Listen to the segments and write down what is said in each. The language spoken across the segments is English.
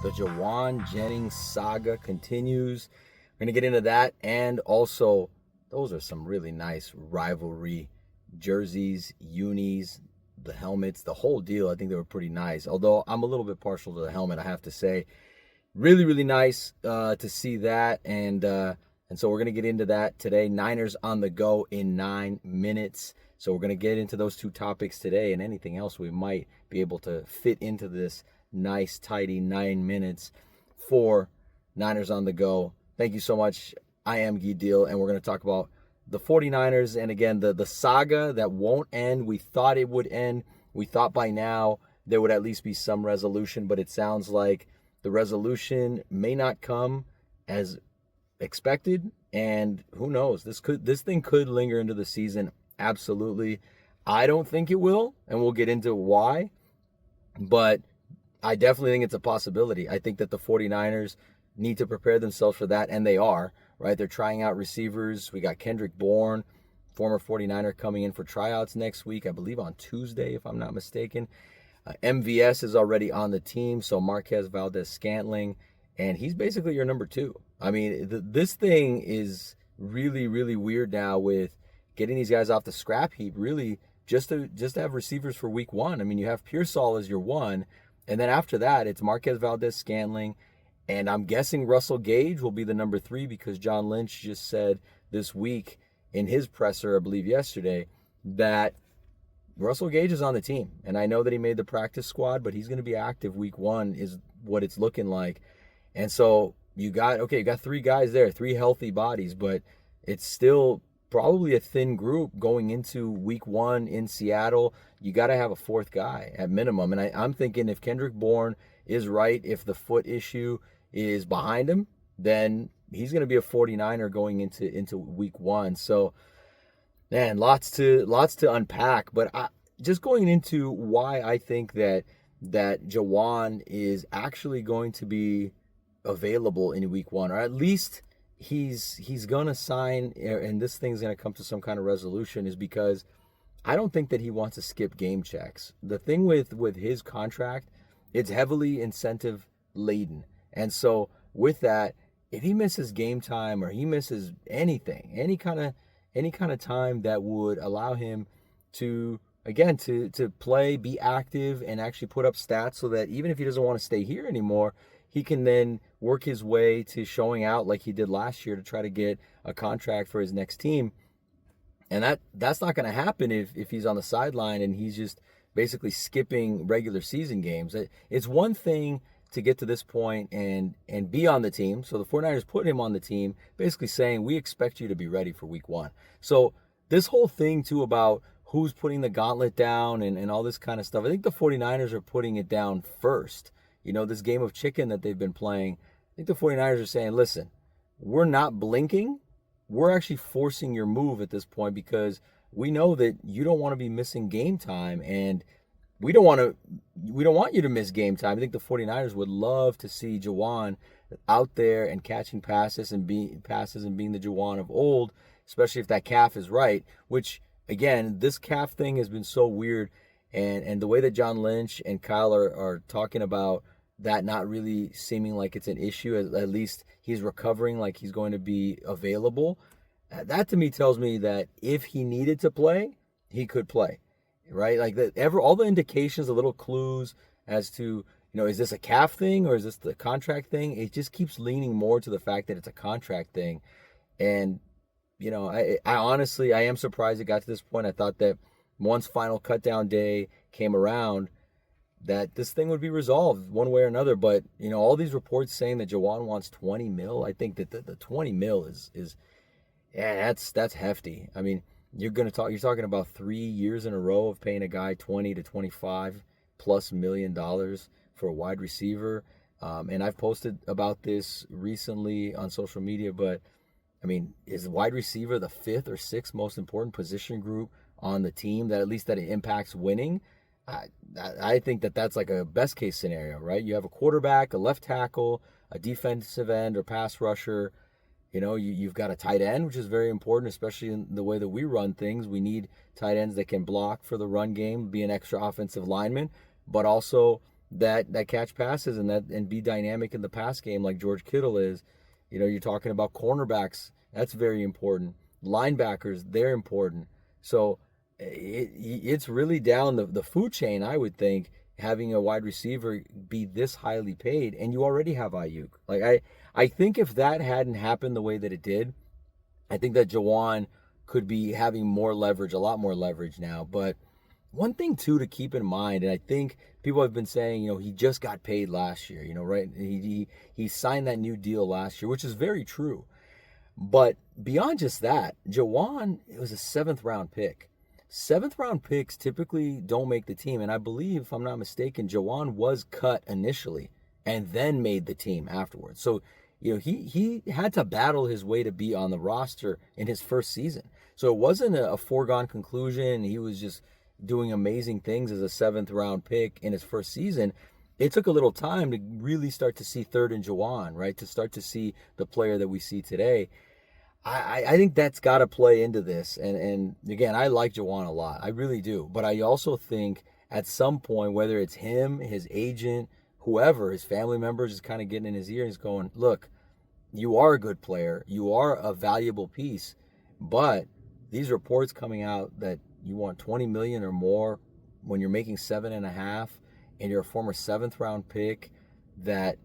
The Jauan Jennings saga continues. We're going to get into that. And also, those are some really nice rivalry jerseys, unis, the helmets, the whole deal. I think they were pretty nice. Although I'm a little bit partial to the helmet, I have to say. Really, really nice to see that. And so we're going to get into that today. Niners on the go in 9 minutes. So we're going to get into those two topics today and anything else we might be able to fit into this nice, tidy 9 minutes for Niners on the go. Thank you so much. I am Guy Deal, and we're going to talk about the 49ers and, again, the saga that won't end. We thought it would end. We thought by now there would at least be some resolution, but it sounds like the resolution may not come as expected, and who knows? This thing could linger into the season. Absolutely. I don't think it will, and we'll get into why, but I definitely think it's a possibility. I think that the 49ers need to prepare themselves for that, and they are, right? They're trying out receivers. We got Kendrick Bourne, former 49er, coming in for tryouts next week, I believe on Tuesday, if I'm not mistaken. MVS is already on the team, so Marquez Valdez-Scantling, and he's basically your number two. I mean, this thing is really, really weird now with getting these guys off the scrap heap, really just to have receivers for week one. I mean, you have Pearsall as your one, and then after that, it's Marquez Valdez-Scantling, and I'm guessing Russell Gage will be the number three because John Lynch just said this week in his presser, I believe yesterday, that Russell Gage is on the team. And I know that he made the practice squad, but he's going to be active week one is what it's looking like. And so you got three guys there, three healthy bodies, but it's still probably a thin group going into week one in Seattle. You got to have a fourth guy at minimum. And I'm thinking if Kendrick Bourne is right, if the foot issue is behind him, then he's going to be a 49er going into week one. So, man, lots to unpack. But just going into why I think that Jauan is actually going to be available in week one, or at least he's gonna sign, and this thing's gonna come to some kind of resolution, is because I don't think that he wants to skip game checks. The thing with his contract, it's heavily incentive laden, and so with that, if he misses game time or he misses anything, any kind of time that would allow him to again to play, be active, and actually put up stats, so that even if he doesn't want to stay here anymore, he can then work his way to showing out like he did last year to try to get a contract for his next team. And that's not going to happen if he's on the sideline and he's just basically skipping regular season games. It's one thing to get to this point and be on the team. So the 49ers put him on the team, basically saying, we expect you to be ready for week one. So this whole thing, too, about who's putting the gauntlet down and all this kind of stuff, I think the 49ers are putting it down first. You know, this game of chicken that they've been playing, I think the 49ers are saying, listen, we're not blinking. We're actually forcing your move at this point because we know that you don't want to be missing game time, and we don't want you to miss game time. I think the 49ers would love to see Jauan out there and catching passes and being the Jauan of old, especially if that calf is right, which, again, this calf thing has been so weird. And the way that John Lynch and Kyle are talking about that not really seeming like it's an issue, at least he's recovering, like he's going to be available, that to me tells me that if he needed to play, he could play, right? Like all the indications, the little clues as to, is this a calf thing or is this the contract thing? It just keeps leaning more to the fact that it's a contract thing. And, I honestly, I am surprised it got to this point. I thought that once final cutdown day came around, that this thing would be resolved one way or another. But, all these reports saying that Jauan wants 20 mil, I think that the 20 mil is that's hefty. I mean, you're talking about 3 years in a row of paying a guy 20 to 25 plus $1 million for a wide receiver. And I've posted about this recently on social media, but I mean, is wide receiver the fifth or sixth most important position group on the team that it impacts winning? I think that's like a best case scenario, right? You have a quarterback, a left tackle, a defensive end or pass rusher. You've got a tight end, which is very important, especially in the way that we run things. We need tight ends that can block for the run game, be an extra offensive lineman, but also that catch passes and be dynamic in the pass game like George Kittle is. You're talking about cornerbacks. That's very important. Linebackers, they're important. So it's really down the food chain, I would think, having a wide receiver be this highly paid, and you already have Ayuk. Like I think if that hadn't happened the way that it did, I think that Jauan could be having more leverage, a lot more leverage now. But one thing too to keep in mind, and I think people have been saying, he just got paid last year, right? He signed that new deal last year, which is very true. But beyond just that, Jauan, it was a 7th round pick. 7th round picks typically don't make the team, and I believe, if I'm not mistaken, Jauan was cut initially and then made the team afterwards. So, he had to battle his way to be on the roster in his first season. So it wasn't a foregone conclusion. He was just doing amazing things as a 7th round pick in his first season. It took a little time to really start to see 3rd and Jauan, right? To start to see the player that we see today. I think that's got to play into this. And again, I like Jauan a lot. I really do. But I also think at some point, whether it's him, his agent, whoever, his family members is kind of getting in his ear and he's going, look, you are a good player. You are a valuable piece. But these reports coming out that you want 20 million or more when you're making 7.5 and you're a former 7th round pick, that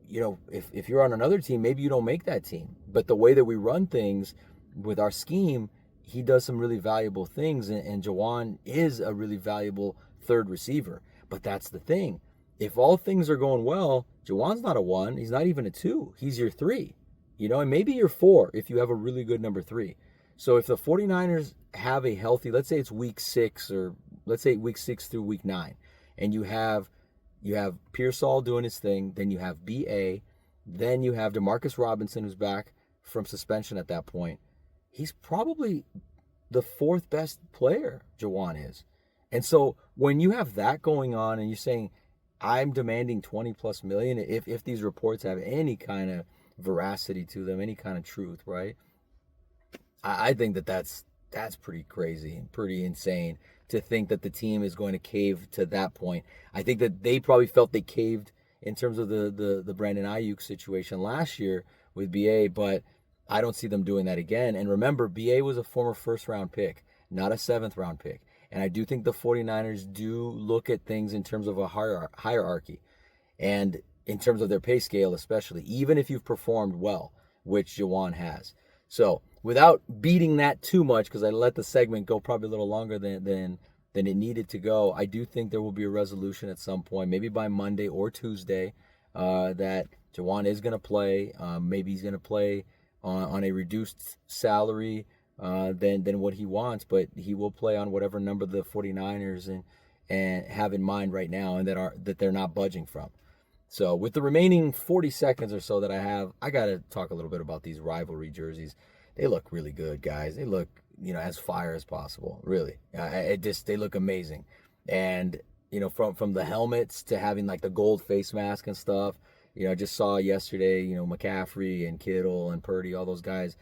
if you're on another team, maybe you don't make that team. But the way that we run things with our scheme, he does some really valuable things, and Jauan is a really valuable 3rd receiver. But that's the thing. If all things are going well, Jauan's not a 1. He's not even a 2. He's your 3. And maybe you're 4 if you have a really good number 3. So if the 49ers have a healthy, let's say it's week 6, or let's say week 6 through week 9, and you have Pearsall doing his thing, then you have BA, then you have DeMarcus Robinson, who's back from suspension at that point. He's probably the 4th best player, Jauan is. And so when you have that going on and you're saying, I'm demanding 20 plus million, if these reports have any kind of veracity to them, any kind of truth, right? I think that's pretty crazy and pretty insane to think that the team is going to cave to that point. I think that they probably felt they caved in terms of the Brandon Ayuk situation last year with BA, but I don't see them doing that again. And remember, BA was a former 1st round pick, not a 7th round pick. And I do think the 49ers do look at things in terms of a hierarchy and in terms of their pay scale, especially, even if you've performed well, which Jauan has. So without beating that too much, because I let the segment go probably a little longer than it needed to go, I do think there will be a resolution at some point, maybe by Monday or Tuesday, that Jauan is going to play. Maybe he's going to play on a reduced salary than what he wants, but he will play on whatever number the 49ers and have in mind right now, and that they're not budging from. So with the remaining 40 seconds or so that I have, I got to talk a little bit about these rivalry jerseys. They look really good, guys. They look, as fire as possible, really. They look amazing. And, from the helmets to having like the gold face mask and stuff, I just saw yesterday, McCaffrey and Kittle and Purdy, all those guys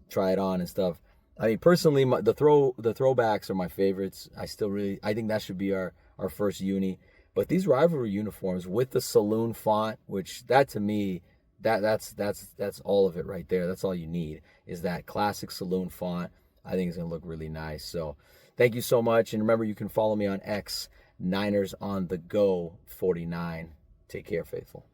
try it on and stuff. I mean, personally, the throwbacks are my favorites. I think that should be our first uni. But these rivalry uniforms with the saloon font, which that to me, that's all of it right there. That's all you need, is that classic saloon font. I think it's going to look really nice. So thank you so much. And remember, you can follow me on X, Niners on the Go 49. Take care, faithful.